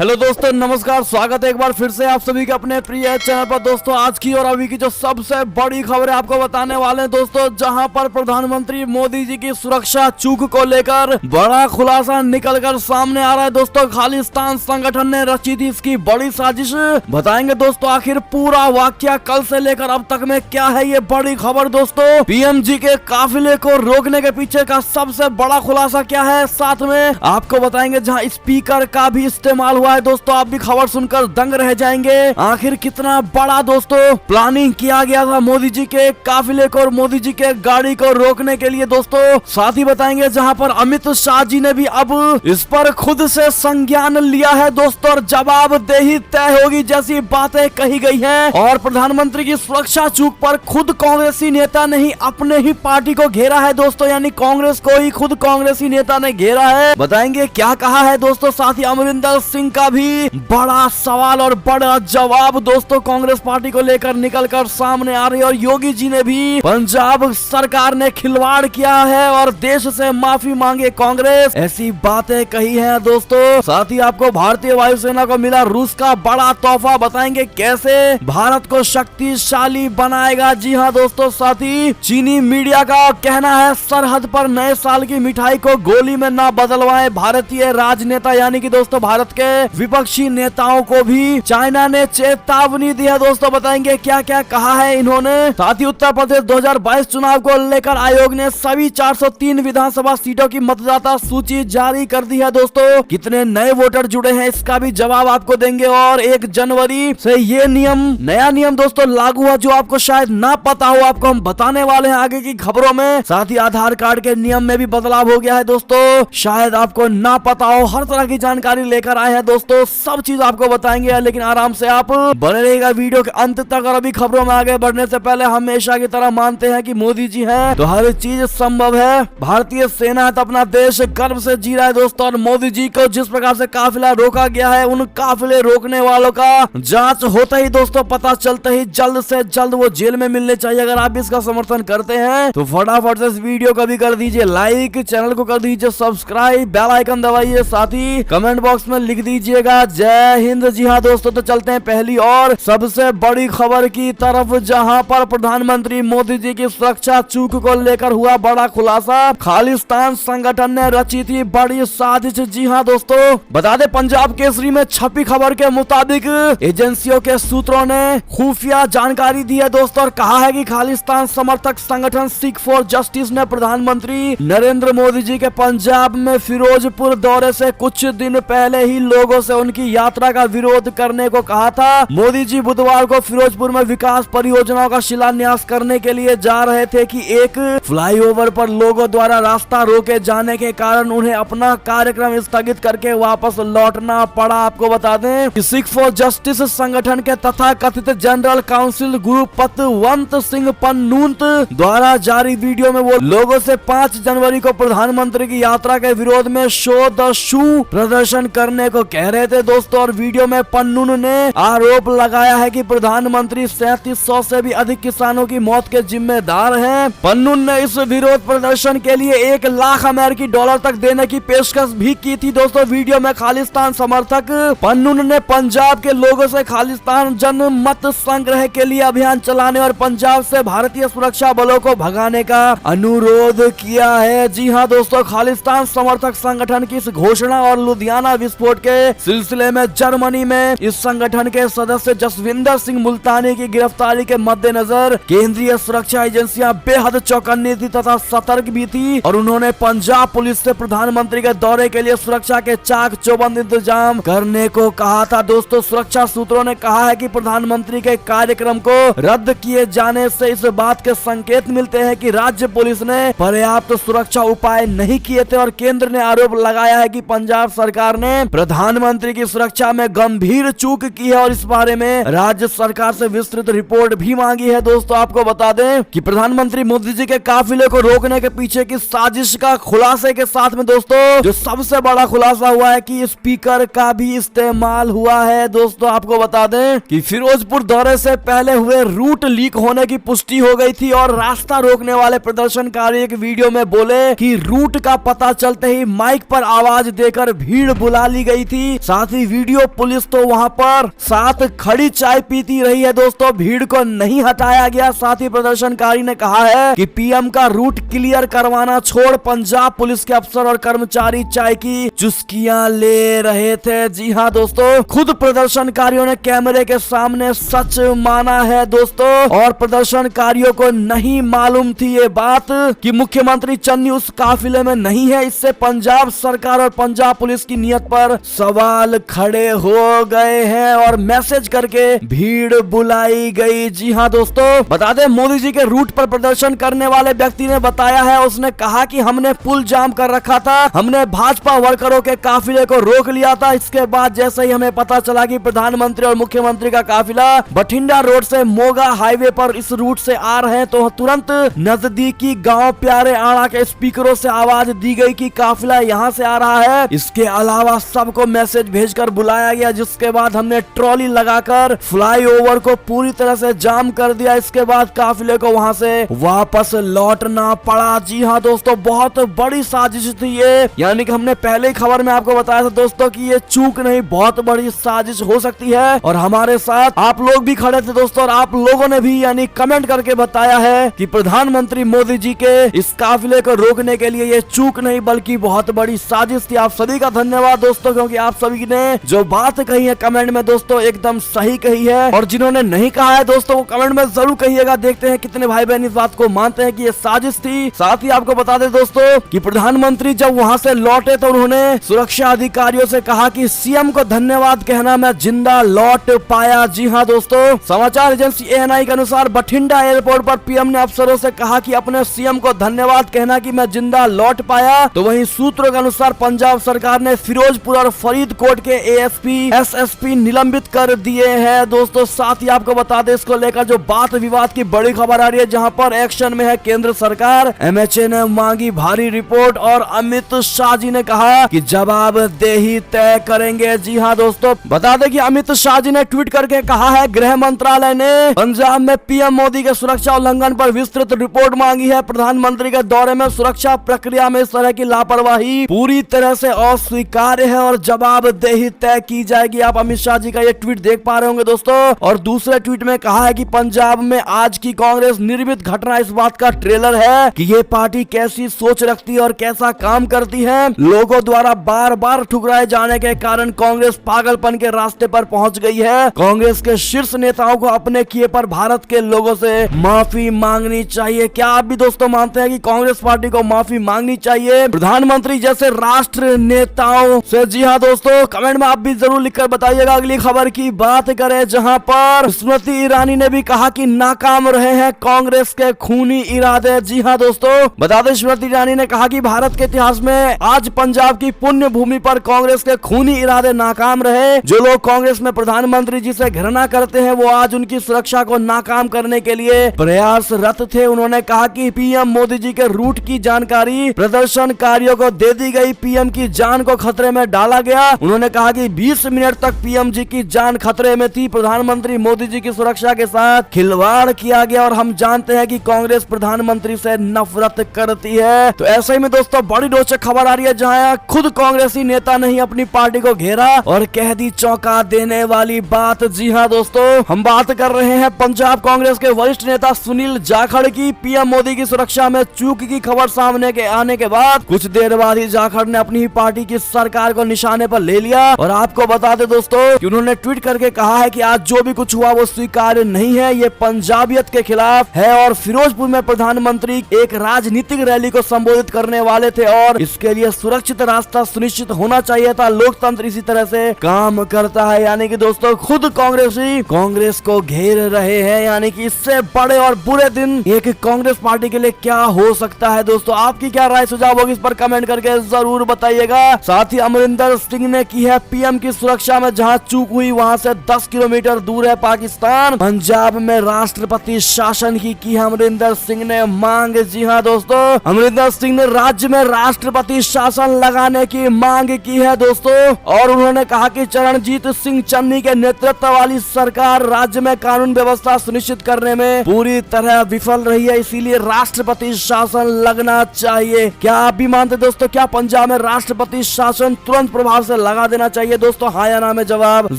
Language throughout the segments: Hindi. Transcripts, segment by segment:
हेलो दोस्तों, नमस्कार। स्वागत है एक बार फिर से आप सभी के अपने प्रिय चैनल पर। दोस्तों, आज की और अभी की जो सबसे बड़ी खबर है आपको बताने वाले हैं दोस्तों, जहां पर प्रधानमंत्री मोदी जी की सुरक्षा चूक को लेकर बड़ा खुलासा निकलकर सामने आ रहा है। दोस्तों, खालिस्तान संगठन ने रची थी इसकी बड़ी साजिश। बताएंगे दोस्तों आखिर पूरा वाकया कल से लेकर अब तक में क्या है ये बड़ी खबर। दोस्तों, पीएम जी के काफिले को रोकने के पीछे का सबसे बड़ा खुलासा क्या है, साथ में आपको बताएंगे जहाँ स्पीकर का भी इस्तेमाल हुआ है। दोस्तों, आप भी खबर सुनकर दंग रह जाएंगे। आखिर कितना बड़ा दोस्तों प्लानिंग किया गया था मोदी जी के काफिले को और मोदी जी के गाड़ी को रोकने के लिए। दोस्तों, साथ ही बताएंगे जहां पर अमित शाह जी ने भी अब इस पर खुद से संज्ञान लिया है दोस्तों, और जवाबदेही तय होगी जैसी बातें कही गई हैं। और प्रधानमंत्री की सुरक्षा चूक पर खुद कांग्रेसी नेता ने ही अपने ही पार्टी को घेरा है दोस्तों, यानी कांग्रेस को ही खुद कांग्रेसी नेता ने घेरा है। बताएंगे क्या कहा है दोस्तों। साथ ही अमरिंदर सिंह का भी बड़ा सवाल और बड़ा जवाब दोस्तों कांग्रेस पार्टी को लेकर निकलकर सामने आ रही है। और योगी जी ने भी पंजाब सरकार ने खिलवाड़ किया है और देश से माफी मांगे कांग्रेस, ऐसी बातें कही है दोस्तों। साथ ही आपको भारतीय वायुसेना को मिला रूस का बड़ा तोहफा। बताएंगे कैसे भारत को शक्तिशाली बनाएगा। जी हाँ दोस्तों, साथ ही चीनी मीडिया का कहना है सरहद पर नए साल की मिठाई को गोली में ना बदलवाएं भारतीय राजनेता, यानी कि दोस्तों भारत के विपक्षी नेताओं को भी चाइना ने चेतावनी दी है। दोस्तों, बताएंगे क्या क्या कहा है इन्होंने। साथ ही उत्तर प्रदेश 2022 चुनाव को लेकर आयोग ने सभी 403 विधानसभा सीटों की मतदाता सूची जारी कर दी है। दोस्तों, कितने नए वोटर जुड़े हैं इसका भी जवाब आपको देंगे। और 1 जनवरी से ये नया नियम दोस्तों लागू हुआ, जो आपको शायद ना पता हो, आपको हम बताने वाले हैं आगे की खबरों में। साथ ही आधार कार्ड के नियम में भी बदलाव हो गया है दोस्तों, शायद आपको ना पता हो। हर तरह की जानकारी लेकर आए हैं दोस्तों, सब चीज आपको बताएंगे, लेकिन आराम से आप बने रहिएगा वीडियो के अंत तक। और अभी खबरों में आगे बढ़ने से पहले हमेशा की तरह मानते हैं कि मोदी जी हैं तो हर चीज संभव है। भारतीय सेना है तो अपना देश गर्व से जी रहा है दोस्तों, और मोदी जी को जिस प्रकार से काफिला रोका गया है, उन काफिले रोकने वालों का जांच होता ही दोस्तों पता चलता ही जल्द से जल्द वो जेल में मिलने चाहिए। अगर आप इसका समर्थन करते हैं तो फटाफट से इस वीडियो को भी कर दीजिए लाइक, चैनल को कर दीजिए सब्सक्राइब, बेल आइकन दबाइए, साथ ही कमेंट बॉक्स में लिख दीजिएगा जय हिंद। जी हाँ दोस्तों, तो चलते हैं पहली और सबसे बड़ी खबर की तरफ, जहां पर प्रधानमंत्री मोदी जी की सुरक्षा चूक को लेकर हुआ बड़ा खुलासा। खालिस्तान संगठन ने रची थी बड़ी साजिश। जी हाँ दोस्तों, बता दें पंजाब केसरी में छपी खबर के मुताबिक एजेंसियों के सूत्रों ने खुफिया जानकारी दी है दोस्तों, और कहा है कि खालिस्तान समर्थक संगठन सिख फॉर जस्टिस ने प्रधानमंत्री नरेंद्र मोदी जी के पंजाब में फिरोजपुर दौरे से कुछ दिन पहले ही लोगों से उनकी यात्रा का विरोध करने को कहा था। मोदी जी बुधवार को फिरोजपुर में विकास परियोजनाओं का शिलान्यास करने के लिए जा रहे थे कि एक फ्लाईओवर पर लोगों द्वारा रास्ता रोके जाने के कारण उन्हें अपना कार्यक्रम स्थगित करके वापस लौटना पड़ा। आपको बता दें कि सिख फॉर जस्टिस संगठन के तथा कथित जनरल काउंसिल गुरु पतवंत सिंह पन्नूत द्वारा जारी वीडियो में वो लोगों से 5 जनवरी को प्रधानमंत्री की यात्रा के विरोध में शो द शू प्रदर्शन करने को कह रहे थे दोस्तों। और वीडियो में पन्नून ने आरोप लगाया है कि प्रधानमंत्री 3700 से भी अधिक किसानों की मौत के जिम्मेदार हैं। पन्नून ने इस विरोध प्रदर्शन के लिए 1 लाख अमेरिकी डॉलर तक देने की पेशकश भी की थी दोस्तों। वीडियो में खालिस्तान समर्थक पन्नून ने पंजाब के लोगों से खालिस्तान जन मत संग्रह के लिए अभियान चलाने और पंजाब से भारतीय सुरक्षा बलों को भगाने का अनुरोध किया है। जी हाँ दोस्तों, खालिस्तान समर्थक संगठन की इस घोषणा और लुधियाना विस्फोट के सिलसिले में जर्मनी में इस संगठन के सदस्य जसविंदर सिंह मुल्तानी की गिरफ्तारी के मद्देनजर केंद्रीय सुरक्षा एजेंसियां बेहद चौकन्नी थी तथा सतर्क भी थी, और उन्होंने पंजाब पुलिस से प्रधानमंत्री के दौरे के लिए सुरक्षा के चाक चौबंद इंतजाम करने को कहा था दोस्तों। सुरक्षा सूत्रों ने कहा है कि प्रधानमंत्री के कार्यक्रम को रद्द किए जाने से इस बात के संकेत मिलते हैं कि राज्य पुलिस ने पर्याप्त सुरक्षा उपाय नहीं किए थे, और केंद्र ने आरोप लगाया है कि पंजाब सरकार ने प्रधानमंत्री की सुरक्षा में गंभीर चूक की है, और इस बारे में राज्य सरकार से विस्तृत रिपोर्ट भी मांगी है दोस्तों। आपको बता दें कि प्रधानमंत्री मोदी जी के काफिले को रोकने के पीछे की साजिश का खुलासे के साथ में दोस्तों जो सबसे बड़ा खुलासा हुआ है कि स्पीकर का भी इस्तेमाल हुआ है दोस्तों। आपको बता दें कि फिरोजपुर दौरे से पहले हुए रूट लीक होने की पुष्टि हो गई थी, और रास्ता रोकने वाले प्रदर्शनकारी एक वीडियो में बोले कि रूट का पता चलते ही माइक पर आवाज देकर भीड़ बुला ली गई थी। की। साथ ही वीडियो पुलिस तो वहां पर साथ खड़ी चाय पीती रही है दोस्तों, भीड़ को नहीं हटाया गया। साथ ही प्रदर्शनकारी ने कहा है कि पीएम का रूट क्लियर करवाना छोड़ पंजाब पुलिस के अफसर और कर्मचारी चाय की चुस्कियां ले रहे थे। जी हाँ दोस्तों, खुद प्रदर्शनकारियों ने कैमरे के सामने सच माना है दोस्तों, और प्रदर्शनकारियों को नहीं मालूम थी ये बात कि मुख्यमंत्री चन्नी उस काफिले में नहीं है। इससे पंजाब सरकार और पंजाब पुलिस की नियत पर सवाल खड़े हो गए हैं और मैसेज करके भीड़ बुलाई गई। जी हाँ दोस्तों, बता दें मोदी जी के रूट पर प्रदर्शन करने वाले व्यक्ति ने बताया है, उसने कहा कि हमने पुल जाम कर रखा था, हमने भाजपा वर्करों के काफिले को रोक लिया था। इसके बाद जैसे ही हमें पता चला कि प्रधानमंत्री और मुख्यमंत्री का काफिला बठिंडा रोड से मोगा हाईवे पर इस रूट से आ रहे हैं, तो तुरंत नजदीकी गांव प्यारे आड़ा के स्पीकरों से आवाज दी गई कि काफिला यहां से आ रहा है। इसके अलावा सबको मैसेज भेजकर बुलाया गया, जिसके बाद हमने ट्रॉली लगाकर फ्लाईओवर को पूरी तरह से जाम कर दिया। इसके बाद काफिले को वहां से वापस लौटना पड़ा। जी हाँ दोस्तों, बहुत बड़ी साजिश थी ये, यानी कि हमने पहले ही खबर में आपको बताया था दोस्तों कि ये चूक नहीं, बहुत बड़ी साजिश हो सकती है। और हमारे साथ आप लोग भी खड़े थे दोस्तों, और आप लोगों ने भी यानी कमेंट करके बताया है कि प्रधानमंत्री मोदी जी के इस काफिले को रोकने के लिए ये चूक नहीं बल्कि बहुत बड़ी साजिश थी। आप सभी का धन्यवाद दोस्तों, क्योंकि आप सभी ने जो बात कही है कमेंट में दोस्तों एकदम सही कही है, और जिन्होंने नहीं कहा है दोस्तों वो कमेंट में जरूर कहिएगा। देखते हैं कितने भाई बहन इस बात को मानते हैं कि ये साजिश थी। साथ ही आपको बता दें दोस्तों कि प्रधानमंत्री जब वहां से लौटे तो उन्होंने सुरक्षा अधिकारियों से कहा कि सीएम को धन्यवाद कहना, मैं जिंदा लौट पाया। जी हाँ दोस्तों, समाचार एजेंसी एएनआई के अनुसार बठिंडा एयरपोर्ट पर पीएम ने अफसरों से कहा कि अपने सीएम को धन्यवाद कहना कि मैं जिंदा लौट पाया। तो वहीं सूत्रों के अनुसार पंजाब सरकार ने फिरोजपुर और फरीदकोट के एएसपी एसएसपी निलंबित कर दिए हैं दोस्तों। साथ ही आपको बता दें इसको लेकर जो बात विवाद की बड़ी खबर आ रही है, जहां पर एक्शन में है केंद्र सरकार। एमएचए ने मांगी भारी रिपोर्ट और अमित शाह जी ने कहा कि जवाबदेही तय करेंगे। जी हाँ दोस्तों, बता दें कि अमित शाह जी ने ट्वीट करके कहा है गृह मंत्रालय ने पंजाब में पीएम मोदी के सुरक्षा उल्लंघन पर विस्तृत रिपोर्ट मांगी है। प्रधानमंत्री के दौरे में सुरक्षा प्रक्रिया में इस तरह की लापरवाही पूरी तरह से अस्वीकार्य है और जवाबदेही तय की जाएगी। आप अमित शाह जी का ये ट्वीट देख पा रहे होंगे दोस्तों। और दूसरे ट्वीट में कहा है कि पंजाब में आज की कांग्रेस निर्मित घटना इस बात का ट्रेलर है कि ये पार्टी कैसी सोच रखती है और कैसा काम करती है। लोगों द्वारा बार बार ठुकराए जाने के कारण कांग्रेस पागलपन के रास्ते पर पहुंच गई है। कांग्रेस के शीर्ष नेताओं को अपने किए पर भारत के लोगों से माफी मांगनी चाहिए। क्या आप भी दोस्तों मानते हैं कि कांग्रेस पार्टी को माफी मांगनी चाहिए प्रधानमंत्री जैसे राष्ट्र नेताओं से? जी हाँ दोस्तों, कमेंट में आप भी जरूर लिखकर बताइएगा। अगली खबर की बात करें, जहां पर स्मृति ईरानी ने भी कहा कि नाकाम रहे हैं कांग्रेस के खूनी इरादे। जी हाँ दोस्तों, बता दें स्मृति ईरानी ने कहा कि भारत के इतिहास में आज पंजाब की पुण्य भूमि पर कांग्रेस के खूनी इरादे नाकाम रहे। जो लोग कांग्रेस में प्रधानमंत्री जी से घृणा करते हैं वो आज उनकी सुरक्षा को नाकाम करने के लिए प्रयासरत थे। उन्होंने कहा कि पीएम मोदी जी के रूट की जानकारी प्रदर्शनकारियों को दे दी गई, पीएम की जान को खतरे में डाला गया। उन्होंने कहा कि 20 मिनट तक पीएम जी की जान खतरे में थी, प्रधानमंत्री मोदी जी की सुरक्षा के साथ खिलवाड़ किया गया और हम जानते हैं कि कांग्रेस प्रधानमंत्री से नफरत करती है। तो ऐसे ही में दोस्तों बड़ी रोचक खबर आ रही है, जहां खुद कांग्रेसी नेता ने ही अपनी पार्टी को घेरा और कह दी चौंका देने वाली बात। जी हाँ दोस्तों, हम बात कर रहे हैं पंजाब कांग्रेस के वरिष्ठ नेता सुनील जाखड़ की। पीएम मोदी की सुरक्षा में चूक की खबर सामने के आने के बाद कुछ देर बाद ही जाखड़ ने अपनी ही पार्टी की सरकार को निशाने पर ले लिया। और आपको बता दें दोस्तों कि उन्होंने ट्वीट करके कहा है कि आज जो भी कुछ हुआ वो स्वीकार्य नहीं है, ये पंजाबियत के खिलाफ है। और फिरोजपुर में प्रधानमंत्री एक राजनीतिक रैली को संबोधित करने वाले थे और इसके लिए सुरक्षित रास्ता सुनिश्चित होना चाहिए था। लोकतंत्र इसी तरह से काम करता है। यानी कि दोस्तों खुद कांग्रेसी कांग्रेस को घेर रहे हैं, यानी कि इससे बड़े और बुरे दिन एक कांग्रेस पार्टी के लिए क्या हो सकता है। दोस्तों आपकी क्या राय सुझाव होगी इस पर कमेंट करके जरूर बताइएगा। साथ ही अमरिंदर सिंह ने की है पीएम की सुरक्षा में जहां चूक हुई वहां से 10 किलोमीटर दूर है पाकिस्तान। पंजाब में राष्ट्रपति शासन की है अमरिंदर सिंह ने मांग। जी हाँ दोस्तों, अमरिंदर सिंह ने राज्य में राष्ट्रपति शासन लगाने की मांग की है दोस्तों। और उन्होंने कहा कि चरणजीत सिंह चन्नी के नेतृत्व वाली सरकार राज्य में कानून व्यवस्था सुनिश्चित करने में पूरी तरह विफल रही है, इसीलिए राष्ट्रपति शासन लगना चाहिए। क्या आप भी मानते दोस्तों, क्या पंजाब में राष्ट्रपति शासन तुरंत प्रभाव से लगा देना चाहिए दोस्तों? हाँ या ना में जवाब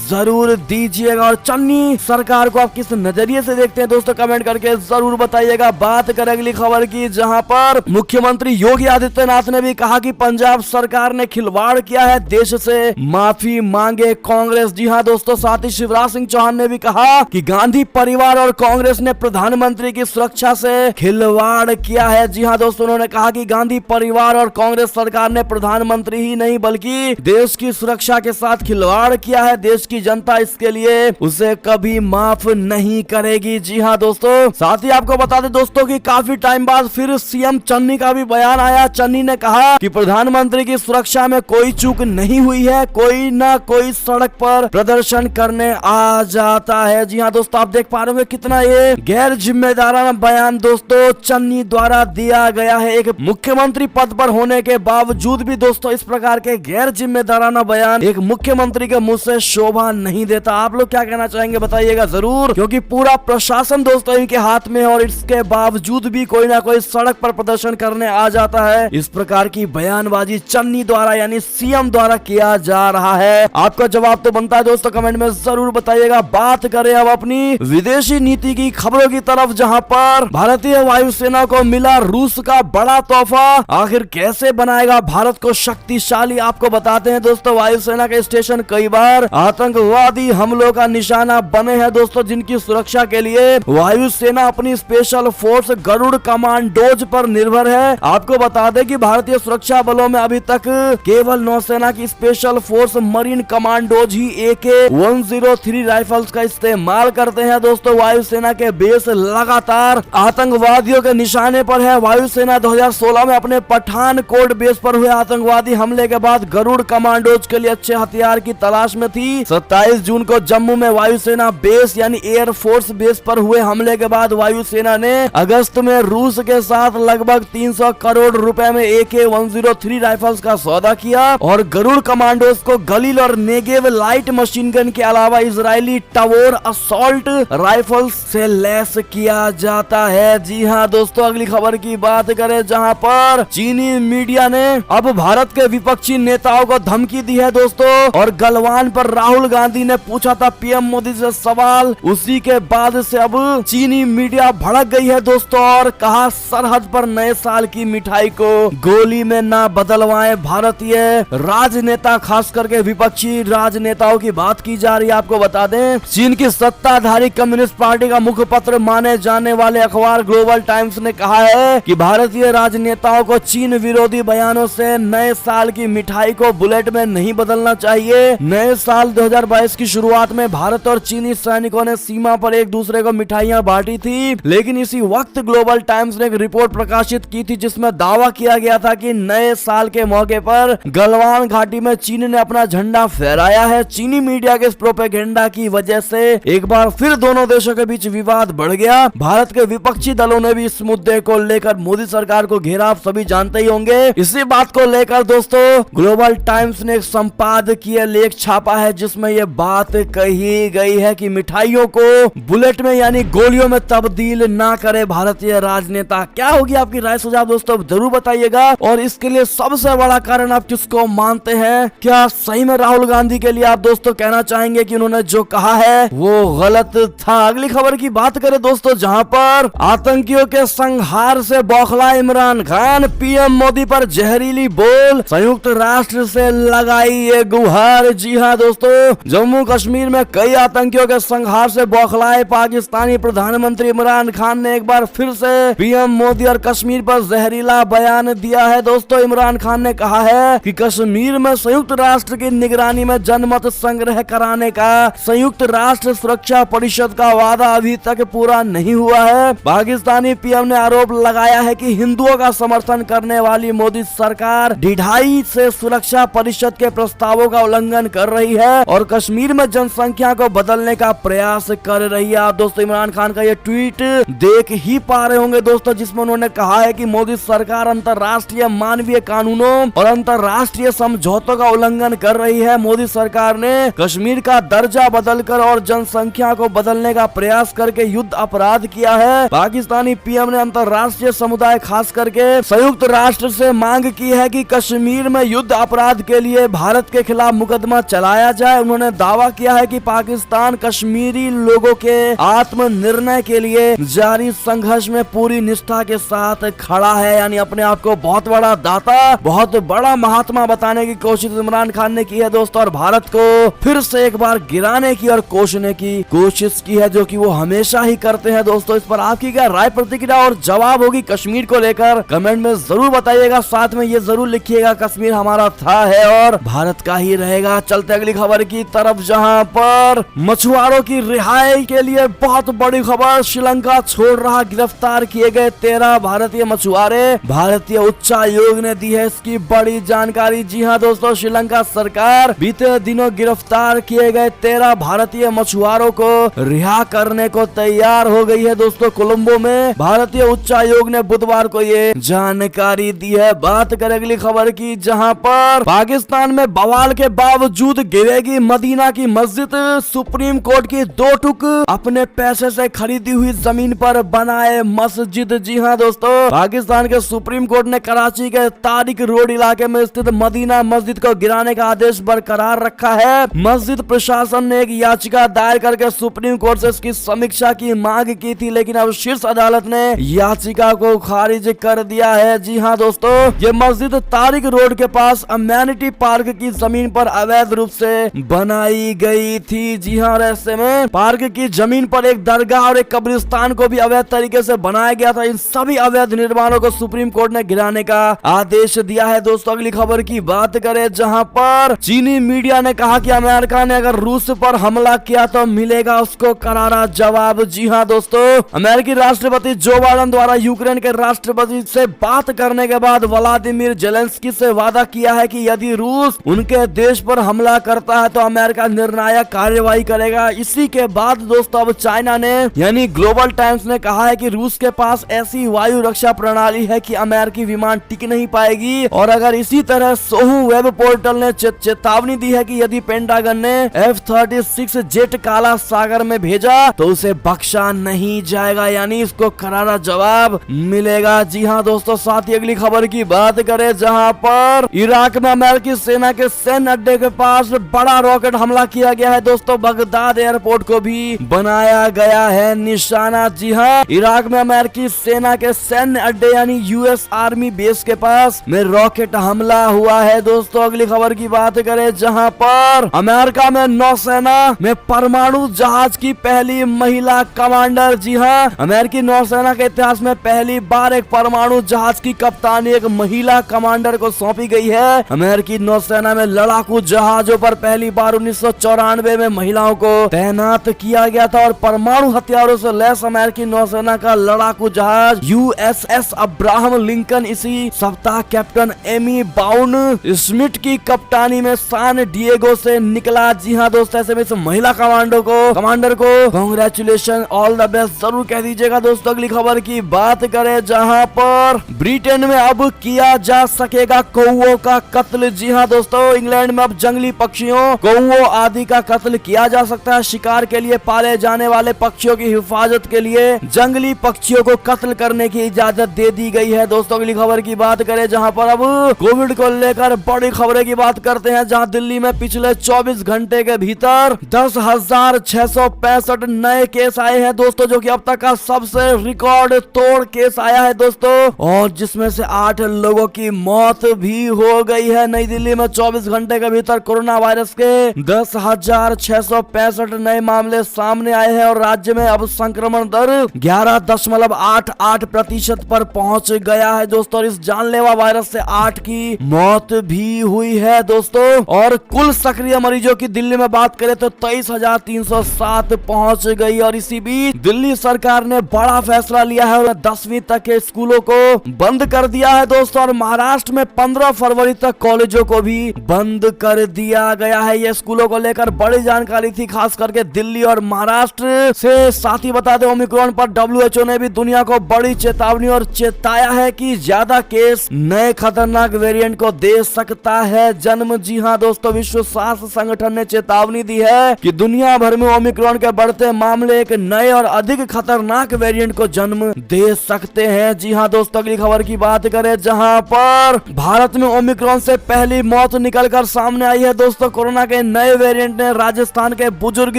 जरूर दीजिएगा। और चन्नी सरकार को आप किस नजरिए से देखते हैं दोस्तों, कमेंट करके जरूर बताइएगा। बात करें अगली खबर की, जहां पर मुख्यमंत्री योगी आदित्यनाथ ने भी कहा कि पंजाब सरकार ने खिलवाड़ किया है, देश से माफी मांगे कांग्रेस। जी हाँ दोस्तों, साथ ही शिवराज सिंह चौहान ने भी कहा कि गांधी परिवार और कांग्रेस ने प्रधानमंत्री की सुरक्षा से खिलवाड़ किया है। जी हाँ दोस्तों, उन्होंने कहा कि गांधी परिवार और कांग्रेस सरकार ने प्रधानमंत्री ही नहीं बल्कि देश की सुरक्षा के साथ खिलवाड़ किया है। देश की जनता इसके लिए उसे कभी माफ नहीं करेगी। जी हाँ दोस्तों, साथ ही आपको बता दें दोस्तों कि काफी टाइम बाद फिर सीएम चन्नी का भी बयान आया। चन्नी ने कहा कि प्रधानमंत्री की सुरक्षा में कोई चूक नहीं हुई है, कोई ना कोई सड़क पर प्रदर्शन करने आ जाता है। जी हाँ दोस्तों, आप देख पा रहे होंगे कितना ये गैर जिम्मेदाराना बयान दोस्तों चन्नी द्वारा दिया गया है। एक मुख्यमंत्री पद पर होने के बावजूद भी दोस्तों इस प्रकार के गैर जिम्मेदाराना बयान एक मुख्यमंत्री के मुंह से शोभा नहीं देता। आप लोग क्या कहना चाहेंगे बताइएगा जरूर, क्योंकि पूरा प्रशासन दोस्तों इनके हाथ में है और इसके बावजूद भी कोई ना कोई सड़क पर प्रदर्शन करने आ जाता है। इस प्रकार की बयानबाजी चन्नी द्वारा यानी सीएम द्वारा किया जा रहा है। आपका जवाब तो बनता है दोस्तों, कमेंट में जरूर बताइएगा। बात करें अब अपनी विदेशी नीति की खबरों की तरफ, जहां पर भारतीय वायुसेना को मिला रूस का बड़ा तोहफा। आखिर कैसे बनाएगा भारत को शक्तिशाली, आपको बताते हैं दोस्तों। वायुसेना के स्टेशन कई बार आतंकवादी हमलों का निशाना बने हैं दोस्तों, जिनकी सुरक्षा के लिए वायुसेना अपनी स्पेशल फोर्स गरुड़ कमांडोज पर निर्भर है। आपको बता दें कि भारतीय सुरक्षा बलों में अभी तक केवल नौसेना की स्पेशल फोर्स मरीन कमांडोज ही AK-103 राइफल्स का इस्तेमाल करते हैं दोस्तों। वायुसेना के बेस लगातार आतंकवादियों के निशाने पर है। वायुसेना 2016 में अपने पठानकोट बेस पर हुए आतंकवादी हमले के बाद गरुड़ कमांडोज के लिए अच्छे हथियार की तलाश में थी। 27 जून को जम्मू में वायुसेना बेस यानी एयरफोर्स बेस पर हुए हमले के बाद वायुसेना ने अगस्त में रूस के साथ लगभग 300 करोड़ रुपए में AK-103 राइफल्स का सौदा किया और गरुड़ कमांडोज को गलील और नेगेव लाइट मशीन गन के अलावा इजरायली टावोर असॉल्ट राइफल्स से लैस किया जाता है। जी हाँ दोस्तों, अगली खबर की बात करें, जहां पर चीनी मीडिया ने अब भारत के विपक्षी नेताओं को धमकी दी है दोस्तों। और गलवान पर राहुल गांधी ने पूछा था पीएम मोदी से सवाल, उसी के बाद से अब चीनी मीडिया भड़क गई है दोस्तों और कहा सरहद पर नए साल की मिठाई को गोली में ना बदलवाएं। भारतीय राजनेता खास करके विपक्षी राजनेताओं की बात की जा रही है। आपको बता दें, चीन की सत्ताधारी कम्युनिस्ट पार्टी का मुखपत्र माने जाने वाले अखबार ग्लोबल टाइम्स ने कहा है कि भारतीय राजनेताओं को चीन विरोधी बयानों से नए साल की मिठाई को बुलेट में नहीं बदलना चाहिए। नए साल 2022 की शुरुआत में भारत और चीनी सैनिकों ने सीमा पर एक दूसरे को मिठाइयां बांटी थी, लेकिन इसी वक्त ग्लोबल टाइम्स ने एक रिपोर्ट प्रकाशित की थी जिसमें दावा किया गया था कि नए साल के मौके पर गलवान घाटी में चीन ने अपना झंडा फहराया है। चीनी मीडिया के इस प्रोपेगेंडा की वजह से एक बार फिर दोनों देशों के बीच विवाद बढ़ गया। भारत के विपक्षी दलों ने भी इस मुद्दे को लेकर मोदी सरकार को घेरा, आप सभी जानते ही होंगे। इसी बात को लेकर दोस्तों ग्लोबल टाइम्स ने एक संपादकीय लेख छापा है जिसमें यह बात कही गई है कि मिठाइयों को बुलेट में यानी गोलियों में तब्दील ना करे भारतीय राजनेता। क्या होगी आपकी राय सुझाव दोस्तों जरूर बताइएगा। और इसके लिए सबसे बड़ा कारण आप किसको मानते हैं? क्या सही में राहुल गांधी के लिए आप दोस्तों कहना चाहेंगे कि उन्होंने जो कहा है वो गलत था? अगली खबर की बात करें दोस्तों, जहां पर आतंकियों के संहार से बौखला इमरान खान, पीएम मोदी पर जहरीली बोल, संयुक्त राष्ट्र से लगाई ये गुहार। जी हाँ दोस्तों, जम्मू कश्मीर में कई आतंकियों के संहार से बौखलाए पाकिस्तानी प्रधानमंत्री इमरान खान ने एक बार फिर से पीएम मोदी और कश्मीर पर जहरीला बयान दिया है दोस्तों। इमरान खान ने कहा है कि कश्मीर में संयुक्त राष्ट्र की निगरानी में जनमत संग्रह कराने का संयुक्त राष्ट्र सुरक्षा परिषद का वादा अभी तक पूरा नहीं हुआ है। पाकिस्तानी पीएम ने आरोप लगाया है कि हिंदुओं का समर्थन करने वाली मोदी सरकार ढिठाई से सुरक्षा परिषद के प्रस्तावों का उल्लंघन कर रही है और कश्मीर में जनसंख्या को बदलने का प्रयास कर रही है। आप दोस्तों इमरान खान का ये ट्वीट देख ही पा रहे होंगे दोस्तों, जिसमें उन्होंने कहा है कि मोदी सरकार अंतर्राष्ट्रीय मानवीय कानूनों और अंतर्राष्ट्रीय समझौतों का उल्लंघन कर रही है। मोदी सरकार ने कश्मीर का दर्जा बदलकर और जनसंख्या को बदलने का प्रयास करके युद्ध अपराध किया है। पाकिस्तानी पीएम ने अंतर्राष्ट्रीय समुदाय खास करके संयुक्त राष्ट्र से मांग की है कि कश्मीर में युद्ध अपराध के लिए लिए भारत के खिलाफ मुकदमा चलाया जाए। उन्होंने दावा किया है कि पाकिस्तान कश्मीरी लोगों के आत्मनिर्णय के लिए जारी संघर्ष में पूरी निष्ठा के साथ खड़ा है। यानी अपने आप को बहुत बड़ा दाता, बहुत बड़ा महात्मा बताने की कोशिश इमरान खान ने की है दोस्तों, और भारत को फिर से एक बार गिराने की और कोसने की कोशिश की है, जो कि वो हमेशा ही करते हैं दोस्तों। इस पर आपकी क्या राय, प्रतिक्रिया और जवाब होगी कश्मीर को लेकर, कमेंट में जरूर बताइएगा। साथ में ये जरूर लिखिएगा कश्मीर हमारा था, है और भारत का ही रहेगा। चलते अगली खबर की तरफ, जहां पर मछुआरों की रिहाई के लिए बहुत बड़ी खबर। श्रीलंका छोड़ रहा गिरफ्तार किए गए 13 भारतीय मछुआरे। भारतीय उच्चायोग ने दी है इसकी बड़ी जानकारी। जी हां दोस्तों, श्रीलंका सरकार बीते दिनों गिरफ्तार किए गए 13 भारतीय मछुआरों को रिहा करने को तैयार हो गई है दोस्तों। कोलंबो में भारतीय उच्चायोग ने बुधवार को ये जानकारी दी है। बात करें अगली खबर की, जहां पर पाकिस्तान में बवाल के बावजूद गिरेगी मदीना की मस्जिद। सुप्रीम कोर्ट की 2 टुक अपने पैसे से खरीदी हुई जमीन पर बनाए मस्जिद। जी हां दोस्तों, पाकिस्तान के सुप्रीम कोर्ट ने कराची के तारिक रोड इलाके में स्थित मदीना मस्जिद को गिराने का आदेश बरकरार रखा है। मस्जिद प्रशासन ने एक याचिका दायर करके सुप्रीम कोर्ट से इसकी समीक्षा की मांग की थी, लेकिन अब शीर्ष अदालत ने याचिका को खारिज कर दिया है। जी हां दोस्तों, ये मस्जिद तारिक रोड के पास अमेनिटी पार्क की जमीन पर अवैध रूप से बनाई गई थी। जी हां, ऐसे में पार्क की जमीन पर एक दरगाह और एक कब्रिस्तान को भी अवैध तरीके से बनाया गया था। इन सभी अवैध निर्माणों को सुप्रीम कोर्ट ने गिराने का आदेश दिया है दोस्तों। अगली खबर की बात करें, जहां पर चीनी मीडिया ने कहा कि अमेरिका ने अगर रूस पर हमला किया तो मिलेगा उसको करारा जवाब। जी हां दोस्तों, अमेरिकी राष्ट्रपति जो बाइडेन द्वारा यूक्रेन के राष्ट्रपति से बात करने के बाद व्लादिमीर जेलेंस्की से वादा किया है कि यदि रूस उनके देश पर हमला करता है तो अमेरिका निर्णायक कार्यवाही करेगा। इसी के बाद दोस्तों अब चाइना ने यानी ग्लोबल टाइम्स ने कहा है कि रूस के पास ऐसी वायु रक्षा प्रणाली है कि अमेरिकी विमान टिक नहीं पाएगी। और अगर इसी तरह सोहू वेब पोर्टल ने चेतावनी दी है कि यदि पेंटागन ने F-36 जेट काला सागर में भेजा तो उसे बख्शा नहीं जाएगा, यानी इसको करारा जवाब मिलेगा। जी हां दोस्तों, साथ ही अगली खबर की बात करें, जहां पर इराक में अमेरिकी सेना के सैन्य अड्डे के पास बड़ा रॉकेट हमला किया गया है दोस्तों। बगदाद एयरपोर्ट को भी बनाया गया है निशाना। जी हां, इराक में अमेरिकी सेना के सैन्य अड्डे यानी यूएस आर्मी बेस के पास में रॉकेट हमला हुआ है दोस्तों। अगली खबर की बात करें, जहां पर अमेरिका में नौसेना में परमाणु जहाज की पहली महिला कमांडर। जी हां, अमेरिकी नौसेना के इतिहास में पहली बार एक परमाणु जहाज की कप्तानी एक महिला कमांडर को सौंपी गई है। अमेरिकी नौसेना में लड़ाकू जहाजों पर पहली बार 1994 में महिलाओं को तैनात किया गया था और परमाणु हथियारों से लैस अमेरिकी नौसेना का लड़ाकू जहाज USS अब्राहम लिंकन इसी सप्ताह कैप्टन एमी बाउन स्मिथ की कप्तानी में सान डिएगो से निकला। जी हां दोस्तों, ऐसे में इस महिला कमांडर को कांग्रेचुलेशन, ऑल द बेस्ट जरूर कह दीजिएगा दोस्तों। अगली खबर की बात करें, जहां पर ब्रिटेन में अब किया जा सकेगा कौओं का कत्ल। जी हां दोस्तों, इंग्लैंड में अब जंगली पक्षियों, कौओं आदि का कत्ल किया जा सकता है। शिकार के लिए पाले जाने वाले पक्षियों की हिफाजत के लिए जंगली पक्षियों को कत्ल करने की इजाजत दे दी गई है दोस्तों। अगली खबर की बात करें, जहां पर अब कोविड को लेकर बड़ी खबरें की बात करते हैं, जहां दिल्ली में पिछले 24 घंटे के भीतर 10,665 नए केस आए हैं दोस्तों, जो कि अब तक का सबसे रिकॉर्ड तोड़ केस आया है दोस्तों, और जिसमें से 8 लोगों की मौत भी हो गई है। नई दिल्ली में 24 घंटे के भीतर कोरोना वायरस के 10,665 नए मामले सामने आए हैं और राज्य में अब संक्रमण दर 11.88% पर पहुंच गया है दोस्तों। इस जानलेवा वायरस से 8 की मौत भी हुई है दोस्तों, और कुल सक्रिय मरीजों की दिल्ली में बात करें तो 23,307 पहुंच गई। और इसी बीच दिल्ली सरकार ने बड़ा फैसला लिया है और 10वीं तक के स्कूलों को बंद कर दिया है दोस्तों, और महाराष्ट्र में 15 फरवरी तक कॉलेजों को भी बंद कर दिया गया है। ये स्कूलों को लेकर बड़ी जानकारी थी, खास करके दिल्ली और महाराष्ट्र से। साथ ही बता दें, ओमिक्रॉन पर WHO ने भी दुनिया को बड़ी चेतावनी और चेताया है कि ज्यादा केस नए खतरनाक वेरिएंट को दे सकता है जन्म। जी हां दोस्तों, विश्व स्वास्थ्य संगठन ने चेतावनी दी है कि दुनिया भर में ओमिक्रॉन के बढ़ते मामले एक नए और अधिक खतरनाक वेरिएंट को जन्म दे सकते हैं। जी हां दोस्तों, अगली खबर की बात करें, जहां पर भारत में ओमिक्रॉन से पहली मौत निकलकर सामने आई है दोस्तों। कोरोना के नए वेरिएंट ने राजस्थान के बुजुर्ग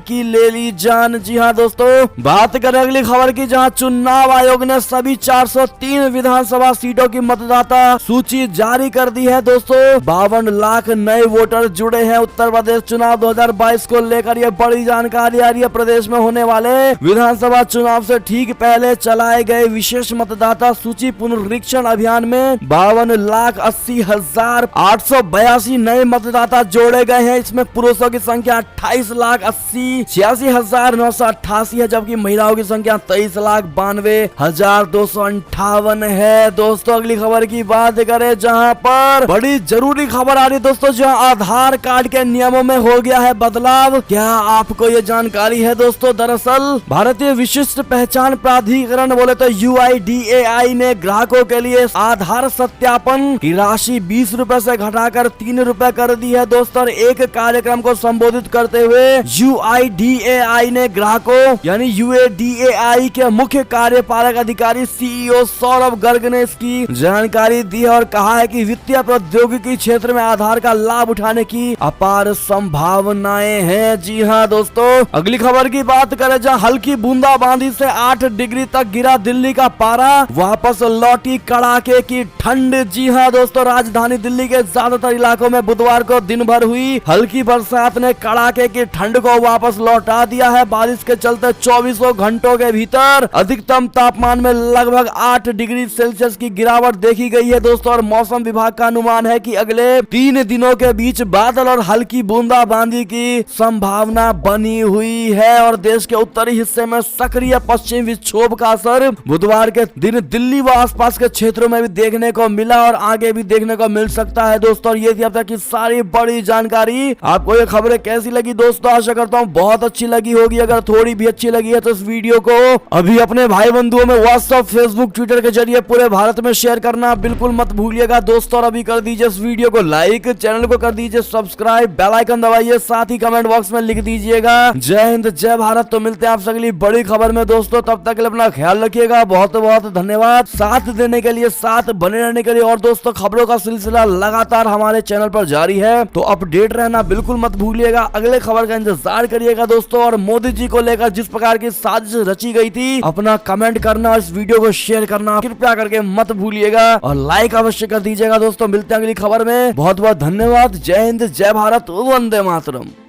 की ले ली जान। जी हाँ दोस्तों, बात करें अगली खबर की, जहां चुनाव आयोग ने सभी 403 विधानसभा सीटों की मतदाता सूची जारी कर दी है दोस्तों। 52 लाख नए वोटर जुड़े हैं। उत्तर प्रदेश चुनाव 2022 को लेकर यह बड़ी जानकारी आ रही है। प्रदेश में होने वाले विधानसभा चुनाव से ठीक पहले चलाए गए विशेष मतदाता सूची पुनरीक्षण अभियान में 52,80,882 नए मतदाता जोड़े गए हैं। इसमें पुरुषों की संख्या 28,86,988 है, जबकि महिलाओं की संख्या 23,92,258 है दोस्तों। अगली खबर की बात करें, जहां पर बड़ी जरूरी खबर आ रही है दोस्तों, जहां आधार कार्ड के नियमों में हो गया है बदलाव। क्या आपको ये जानकारी है दोस्तों? दरअसल भारतीय विशिष्ट पहचान प्राधिकरण बोले तो UIDAI ने ग्राहकों के लिए आधार सत्यापन की राशि 20 रुपए से घटाकर 3 रुपए कर दी है दोस्तों। और एक कार्यक्रम को संबोधित करते हुए UIDAI ने ग्राहकों यानी UIDAI के मुख्य कार्यपालक अधिकारी CEO सौरभ गर्ग ने इसकी जानकारी दी है और कहा है कि वित्तीय प्रौद्योगिकी क्षेत्र में आधार का लाभ उठाने की अपार संभावनाएं हैं। जी हाँ दोस्तों, अगली खबर की बात करें, जहां हल्की बूंदाबांदी से 8 डिग्री तक गिरा दिल्ली का पारा, वापस लौटी कड़ाके की ठंड। जी हाँ दोस्तों, राजधानी दिल्ली के ज्यादातर इलाकों में बुधवार को दिन भर हुई हल्की बरसात ने कड़ाके की ठंड को वापस लौटा दिया है। बारिश के चलते 24 घंटों के भीतर अधिकतम तापमान में लगभग 8 डिग्री सेल्सियस की गिरावट देखी गई है दोस्तों। और मौसम विभाग का अनुमान है कि अगले 3 दिनों के बीच बादल और हल्की बूंदाबांदी की संभावना बनी हुई है। और देश के उत्तरी हिस्से में सक्रिय पश्चिमी विक्षोभ का असर बुधवार के दिन दिल्ली व आसपास के क्षेत्रों में भी देखने को मिला और आगे भी देखने को मिल सकता है दोस्तों। और ये थी अब तक की सारी बड़ी जानकारी। आपको ये खबरें कैसी लगी दोस्तों? आशा करता हूँ बहुत अच्छी लगी होगी। अगर थोड़ी भी अच्छी लगी है तो इस वीडियो को अभी अपने भाई बंधुओं में व्हाट्सएप, फेसबुक, ट्विटर के जरिए पूरे भारत में शेयर करना बिल्कुल मत भूलिएगा दोस्तों। और अभी कर दीजिए इस वीडियो को लाइक, चैनल को कर दीजिए सब्सक्राइब, बेल आइकन दबाइए, साथ ही कमेंट बॉक्स में लिख दीजिएगा जय हिंद जय भारत। तो मिलते हैं आपसे अगली बड़ी खबर में दोस्तों, तब तक के लिए अपना ख्याल रखिएगा। बहुत बहुत धन्यवाद साथ देने के लिए, साथ बने रहने के लिए। और दोस्तों, खबरों का सिलसिला लगातार हमारे चैनल पर जारी है, तो अपडेट रहना बिल्कुल मत भूलिएगा। अगले खबर का इंतजार करिएगा दोस्तों। और मोदी जी को लेकर जिस प्रकार की साजिश रची गई थी, अपना कमेंट करना और इस वीडियो को शेयर करना कृपया करके मत भूलिएगा और लाइक अवश्य कर दीजिएगा दोस्तों। मिलते हैं अगली खबर में। बहुत बहुत धन्यवाद। जय हिंद जय भारत, वंदे मातरम।